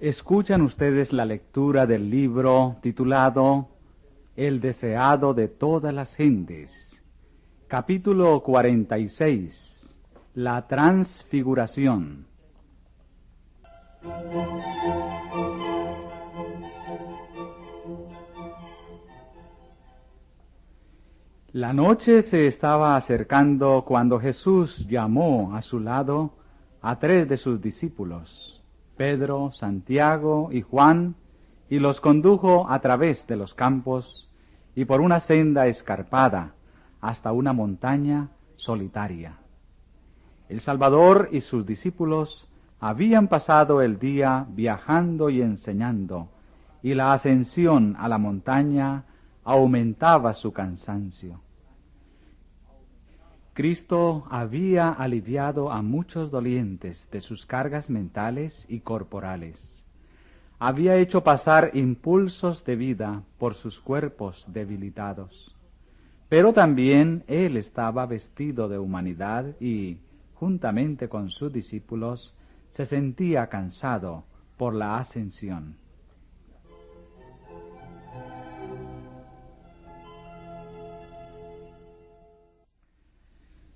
Escuchan ustedes la lectura del libro titulado El deseado de todas las gentes, capítulo 46, la transfiguración. La noche se estaba acercando cuando Jesús llamó a su lado a 3 de sus discípulos, Pedro, Santiago y Juan, y los condujo a través de los campos y por una senda escarpada hasta una montaña solitaria. El Salvador y sus discípulos habían pasado el día viajando y enseñando, y la ascensión a la montaña aumentaba su cansancio. Cristo había aliviado a muchos dolientes de sus cargas mentales y corporales. Había hecho pasar impulsos de vida por sus cuerpos debilitados. Pero también Él estaba vestido de humanidad y, juntamente con sus discípulos, se sentía cansado por la ascensión.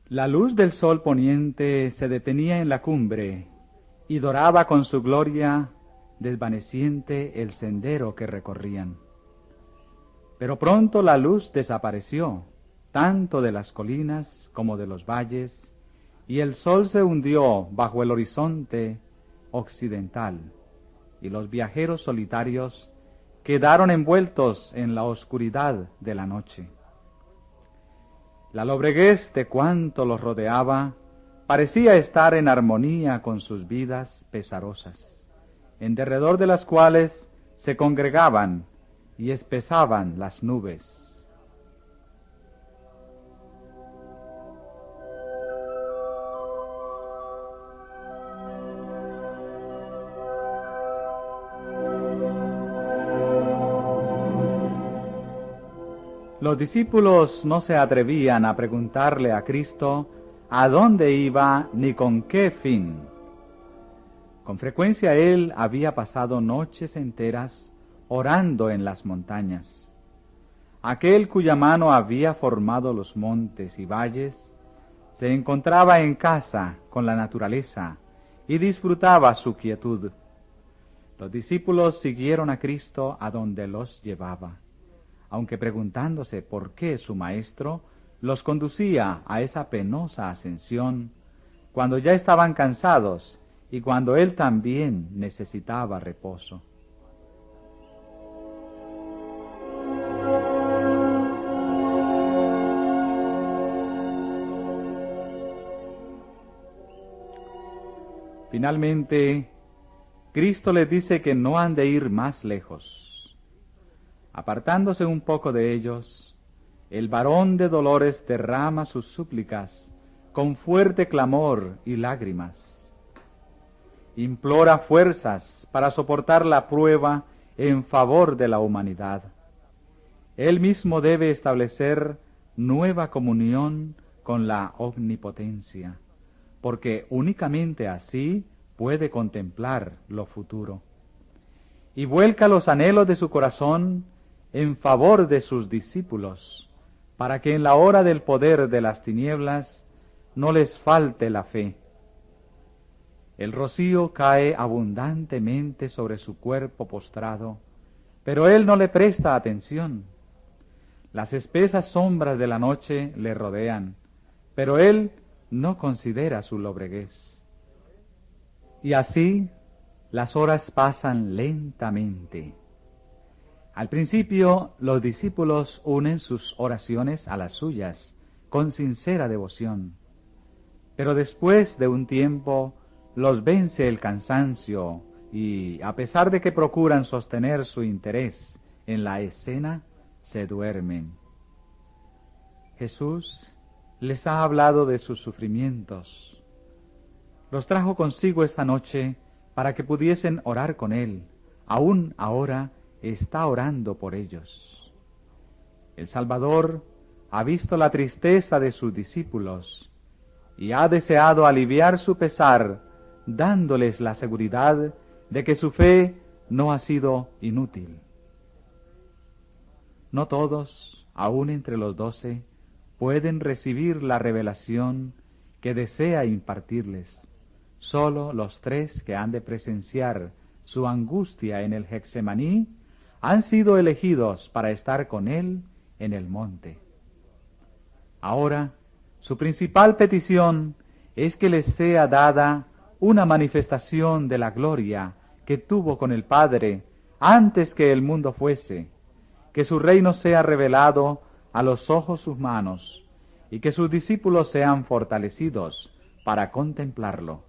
La luz del sol poniente se detenía en la cumbre y doraba con su gloria desvaneciente el sendero que recorrían. Pero pronto la luz desapareció, tanto de las colinas como de los valles, y el sol se hundió bajo el horizonte occidental, y los viajeros solitarios quedaron envueltos en la oscuridad de la noche. La lobreguez de cuanto los rodeaba parecía estar en armonía con sus vidas pesarosas, en derredor de las cuales se congregaban y espesaban las nubes. Los discípulos no se atrevían a preguntarle a Cristo a dónde iba ni con qué fin. Con frecuencia Él había pasado noches enteras orando en las montañas. Aquel cuya mano había formado los montes y valles se encontraba en casa con la naturaleza y disfrutaba su quietud. Los discípulos siguieron a Cristo a donde los llevaba, aunque preguntándose por qué su maestro los conducía a esa penosa ascensión, cuando ya estaban cansados y cuando él también necesitaba reposo. Finalmente, Cristo les dice que no han de ir más lejos. Apartándose un poco de ellos, el varón de dolores derrama sus súplicas con fuerte clamor y lágrimas. Implora fuerzas para soportar la prueba en favor de la humanidad. Él mismo debe establecer nueva comunión con la omnipotencia, porque únicamente así puede contemplar lo futuro. Y vuelca los anhelos de su corazón en favor de sus discípulos, para que en la hora del poder de las tinieblas no les falte la fe. El rocío cae abundantemente sobre su cuerpo postrado, pero él no le presta atención. Las espesas sombras de la noche le rodean, pero él no considera su lobreguez. Y así las horas pasan lentamente. Al principio, los discípulos unen sus oraciones a las suyas, con sincera devoción. Pero después de un tiempo, los vence el cansancio y, a pesar de que procuran sostener su interés en la escena, se duermen. Jesús les ha hablado de sus sufrimientos. Los trajo consigo esta noche para que pudiesen orar con Él. Aún ahora está orando por ellos. El Salvador ha visto la tristeza de sus discípulos y ha deseado aliviar su pesar, dándoles la seguridad de que su fe no ha sido inútil. No todos, aun entre los 12, pueden recibir la revelación que desea impartirles. Solo los 3 que han de presenciar su angustia en el Getsemaní han sido elegidos para estar con él en el monte. Ahora, su principal petición es que les sea dada una manifestación de la gloria que tuvo con el Padre antes que el mundo fuese, que su reino sea revelado a los ojos humanos y que sus discípulos sean fortalecidos para contemplarlo.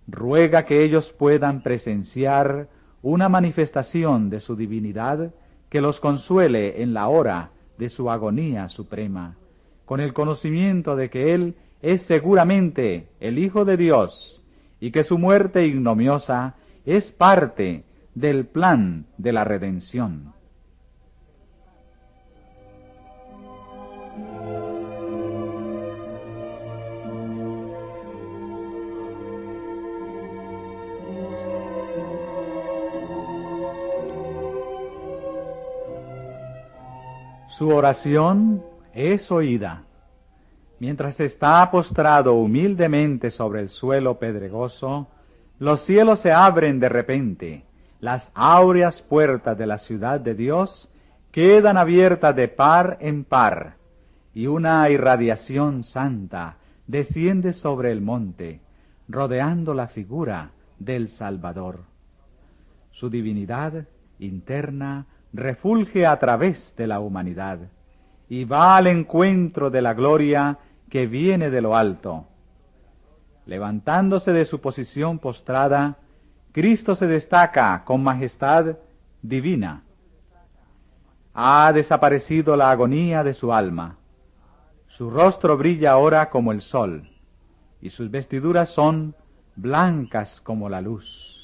Ruega que ellos puedan presenciar una manifestación de su divinidad que los consuele en la hora de su agonía suprema, con el conocimiento de que Él es seguramente el Hijo de Dios y que su muerte ignominiosa es parte del plan de la redención. Su oración es oída. Mientras está postrado humildemente sobre el suelo pedregoso, los cielos se abren de repente, las áureas puertas de la ciudad de Dios quedan abiertas de par en par, y una irradiación santa desciende sobre el monte, rodeando la figura del Salvador. Su divinidad interna refulge a través de la humanidad y va al encuentro de la gloria que viene de lo alto. Levantándose de su posición postrada, Cristo se destaca con majestad divina. Ha desaparecido la agonía de su alma. Su rostro brilla ahora como el sol, y sus vestiduras son blancas como la luz.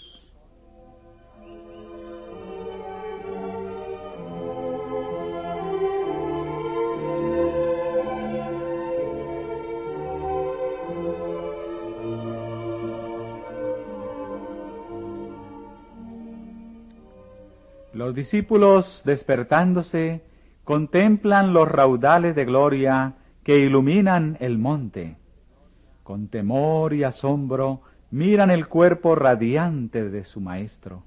Los discípulos, despertándose, contemplan los raudales de gloria que iluminan el monte. Con temor y asombro miran el cuerpo radiante de su Maestro,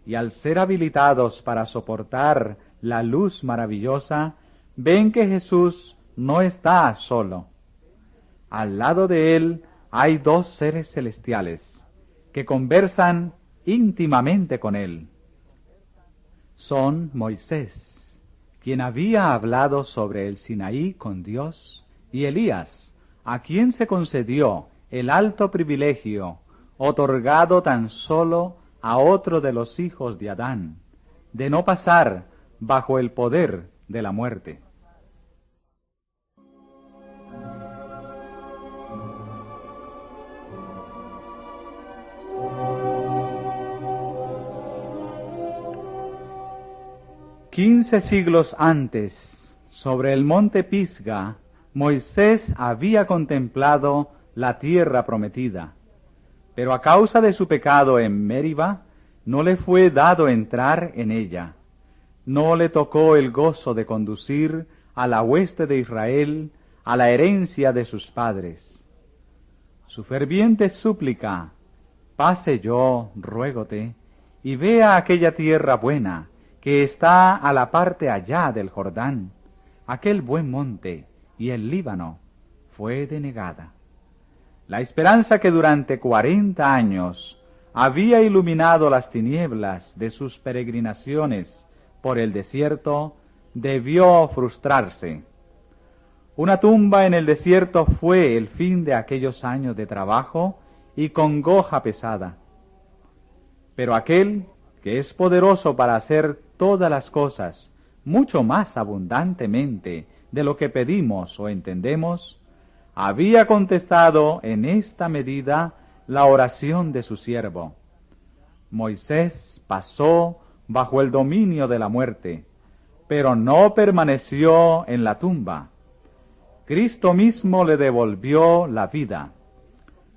y al ser habilitados para soportar la luz maravillosa, ven que Jesús no está solo. Al lado de él hay 2 seres celestiales que conversan íntimamente con él. Son Moisés, quien había hablado sobre el Sinaí con Dios, y Elías, a quien se concedió el alto privilegio, otorgado tan solo a otro de los hijos de Adán, de no pasar bajo el poder de la muerte. «15 siglos antes, sobre el monte Pisga, Moisés había contemplado la tierra prometida, pero a causa de su pecado en Meriba, no le fue dado entrar en ella. No le tocó el gozo de conducir a la hueste de Israel a la herencia de sus padres. Su ferviente súplica, pase yo, ruégote, y vea aquella tierra buena, que está a la parte allá del Jordán, aquel buen monte y el Líbano, fue denegada. La esperanza que durante 40 años había iluminado las tinieblas de sus peregrinaciones por el desierto, debió frustrarse. Una tumba en el desierto fue el fin de aquellos años de trabajo y congoja pesada. Pero aquel que es poderoso para hacer todas las cosas mucho más abundantemente de lo que pedimos o entendemos, había contestado en esta medida la oración de su siervo. Moisés pasó bajo el dominio de la muerte, pero no permaneció en la tumba. Cristo mismo le devolvió la vida.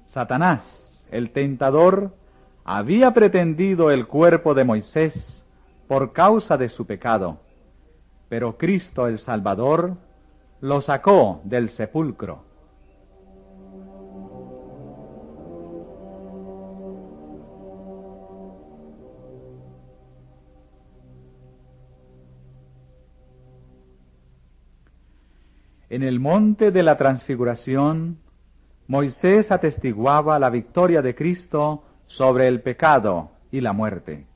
Satanás, el tentador, había pretendido el cuerpo de Moisés por causa de su pecado, pero Cristo el Salvador lo sacó del sepulcro. En el monte de la transfiguración, Moisés atestiguaba la victoria de Cristo sobre el pecado y la muerte.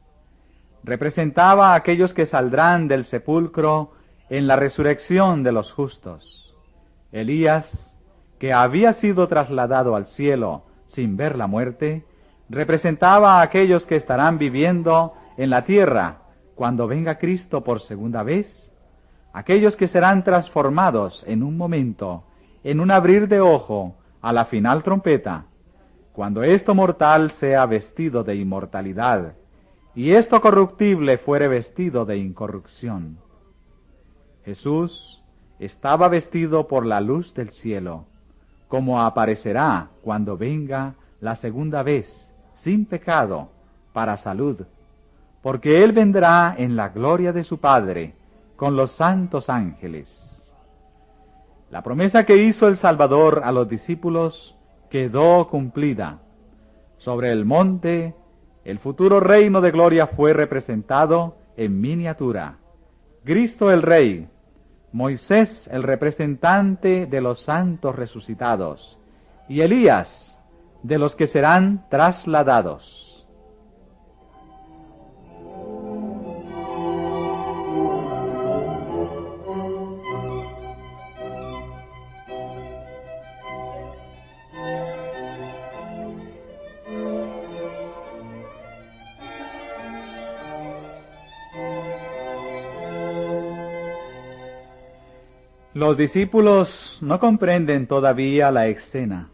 Representaba a aquellos que saldrán del sepulcro en la resurrección de los justos. Elías, que había sido trasladado al cielo sin ver la muerte, representaba a aquellos que estarán viviendo en la tierra cuando venga Cristo por segunda vez, aquellos que serán transformados en un momento, en un abrir de ojo, a la final trompeta, cuando esto mortal sea vestido de inmortalidad, y esto corruptible fuere vestido de incorrupción. Jesús estaba vestido por la luz del cielo, como aparecerá cuando venga la segunda vez, sin pecado, para salud, porque Él vendrá en la gloria de su Padre, con los santos ángeles. La promesa que hizo el Salvador a los discípulos quedó cumplida. Sobre el monte, el futuro reino de gloria fue representado en miniatura. Cristo el Rey, Moisés el representante de los santos resucitados, y Elías de los que serán trasladados. Los discípulos no comprenden todavía la escena,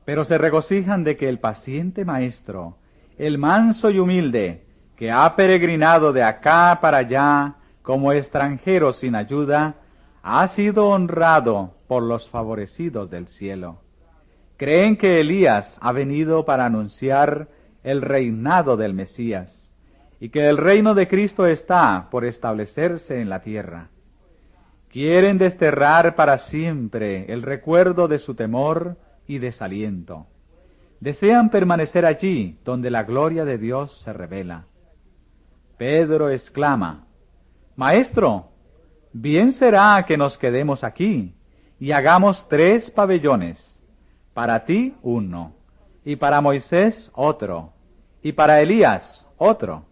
pero se regocijan de que el paciente maestro, el manso y humilde, que ha peregrinado de acá para allá como extranjero sin ayuda, ha sido honrado por los favorecidos del cielo. Creen que Elías ha venido para anunciar el reinado del Mesías, y que el reino de Cristo está por establecerse en la tierra. Quieren desterrar para siempre el recuerdo de su temor y desaliento. Desean permanecer allí donde la gloria de Dios se revela. Pedro exclama: Maestro, bien será que nos quedemos aquí y hagamos 3 pabellones, para ti uno, y para Moisés otro, y para Elías otro.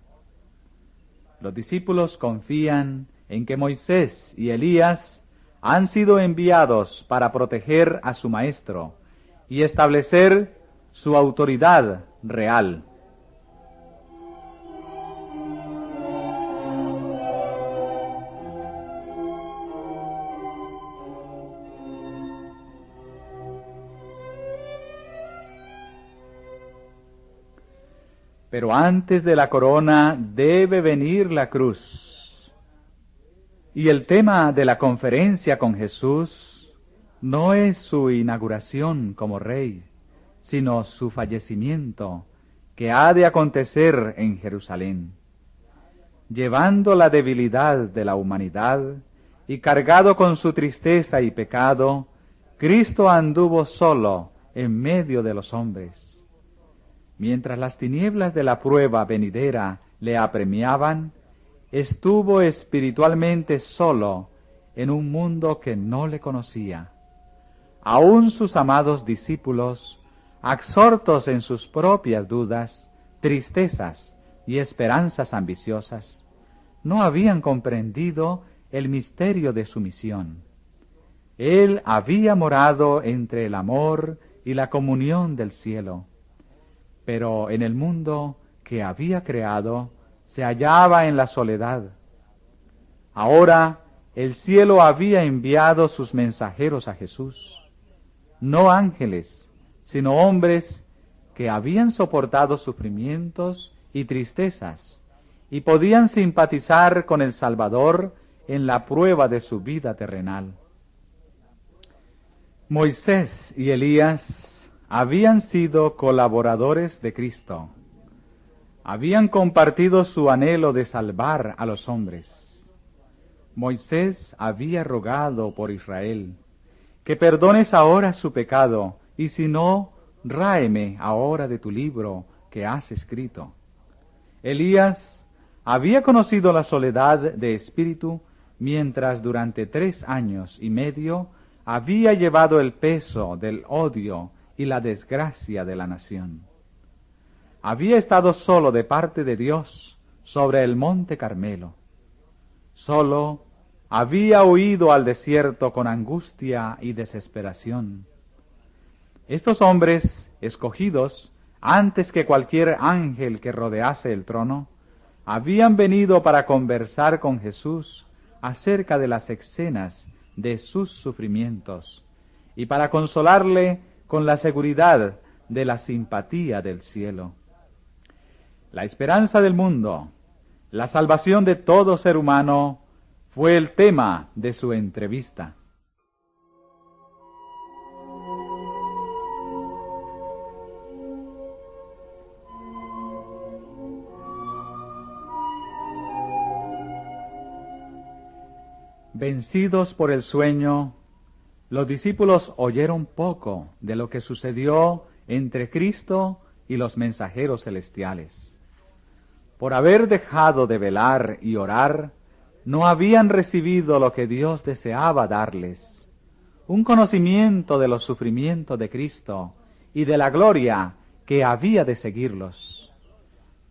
Los discípulos confían en que Moisés y Elías han sido enviados para proteger a su maestro y establecer su autoridad real. Pero antes de la corona debe venir la cruz. Y el tema de la conferencia con Jesús no es su inauguración como rey, sino su fallecimiento, que ha de acontecer en Jerusalén. Llevando la debilidad de la humanidad y cargado con su tristeza y pecado, Cristo anduvo solo en medio de los hombres. Mientras las tinieblas de la prueba venidera le apremiaban, estuvo espiritualmente solo en un mundo que no le conocía. Aún sus amados discípulos, absortos en sus propias dudas, tristezas y esperanzas ambiciosas, no habían comprendido el misterio de su misión. Él había morado entre el amor y la comunión del cielo, pero en el mundo que había creado, se hallaba en la soledad. Ahora el cielo había enviado sus mensajeros a Jesús, no ángeles, sino hombres que habían soportado sufrimientos y tristezas y podían simpatizar con el Salvador en la prueba de su vida terrenal. Moisés y Elías habían sido colaboradores de Cristo. habían compartido su anhelo de salvar a los hombres. Moisés había rogado por Israel, que perdones ahora su pecado, y si no, ráeme ahora de tu libro que has escrito. Elías había conocido la soledad de espíritu, mientras durante 3 años y medio había llevado el peso del odio y la desgracia de la nación. Había estado solo de parte de Dios sobre el monte Carmelo. Solo había huido al desierto con angustia y desesperación. Estos hombres, escogidos antes que cualquier ángel que rodease el trono, habían venido para conversar con Jesús acerca de las escenas de sus sufrimientos y para consolarle con la seguridad de la simpatía del cielo. La esperanza del mundo, la salvación de todo ser humano, fue el tema de su entrevista. Vencidos por el sueño, los discípulos oyeron poco de lo que sucedió entre Cristo y los mensajeros celestiales. Por haber dejado de velar y orar, no habían recibido lo que Dios deseaba darles, un conocimiento de los sufrimientos de Cristo y de la gloria que había de seguirlos.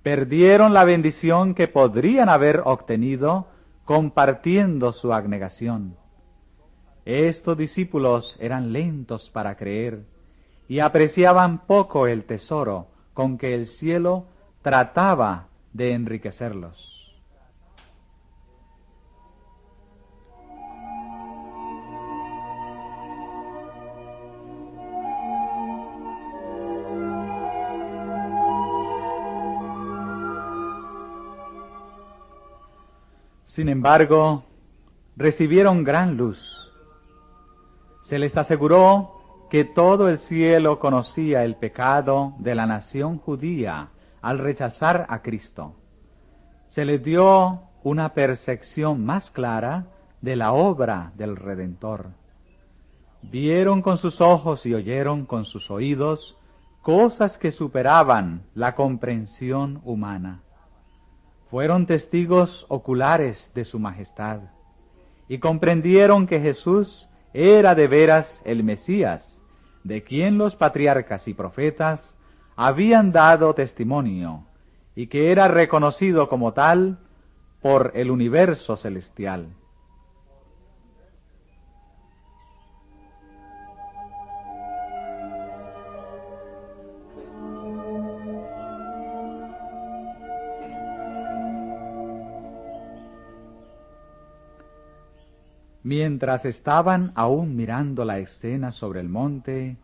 Perdieron la bendición que podrían haber obtenido compartiendo su abnegación. Estos discípulos eran lentos para creer y apreciaban poco el tesoro con que el cielo trataba de enriquecerlos. Sin embargo, recibieron gran luz. Se les aseguró que todo el cielo conocía el pecado de la nación judía al rechazar a Cristo. Se les dio una percepción más clara de la obra del Redentor. Vieron con sus ojos y oyeron con sus oídos cosas que superaban la comprensión humana. Fueron testigos oculares de su majestad y comprendieron que Jesús era de veras el Mesías, de quien los patriarcas y profetas habían dado testimonio, y que era reconocido como tal por el universo celestial. Mientras estaban aún mirando la escena sobre el monte,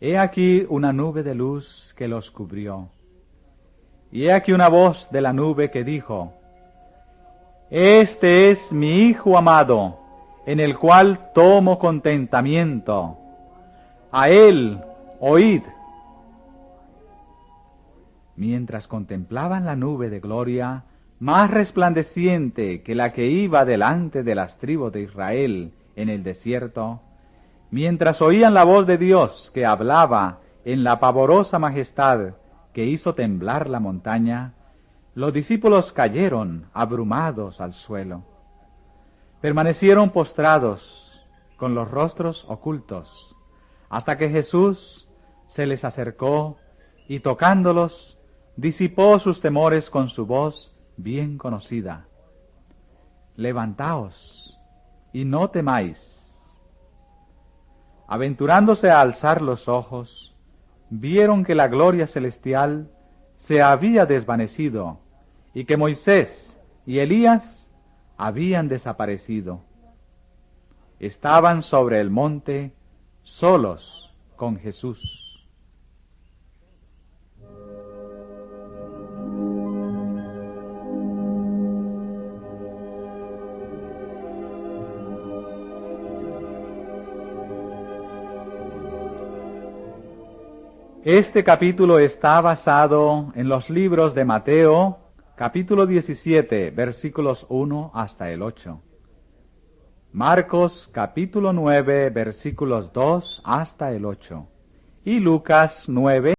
he aquí una nube de luz que los cubrió. Y he aquí una voz de la nube que dijo: Este es mi Hijo amado, en el cual tomo contentamiento. A él oíd. Mientras contemplaban la nube de gloria, más resplandeciente que la que iba delante de las tribus de Israel en el desierto, mientras oían la voz de Dios que hablaba en la pavorosa majestad que hizo temblar la montaña, los discípulos cayeron abrumados al suelo. Permanecieron postrados, con los rostros ocultos, hasta que Jesús se les acercó y tocándolos, disipó sus temores con su voz bien conocida: Levantaos y no temáis. Aventurándose a alzar los ojos, vieron que la gloria celestial se había desvanecido y que Moisés y Elías habían desaparecido. Estaban sobre el monte solos con Jesús. Este capítulo está basado en los libros de Mateo, capítulo 17, versículos 1 hasta el 8. Marcos, capítulo 9, versículos 2 hasta el 8. Y Lucas 9,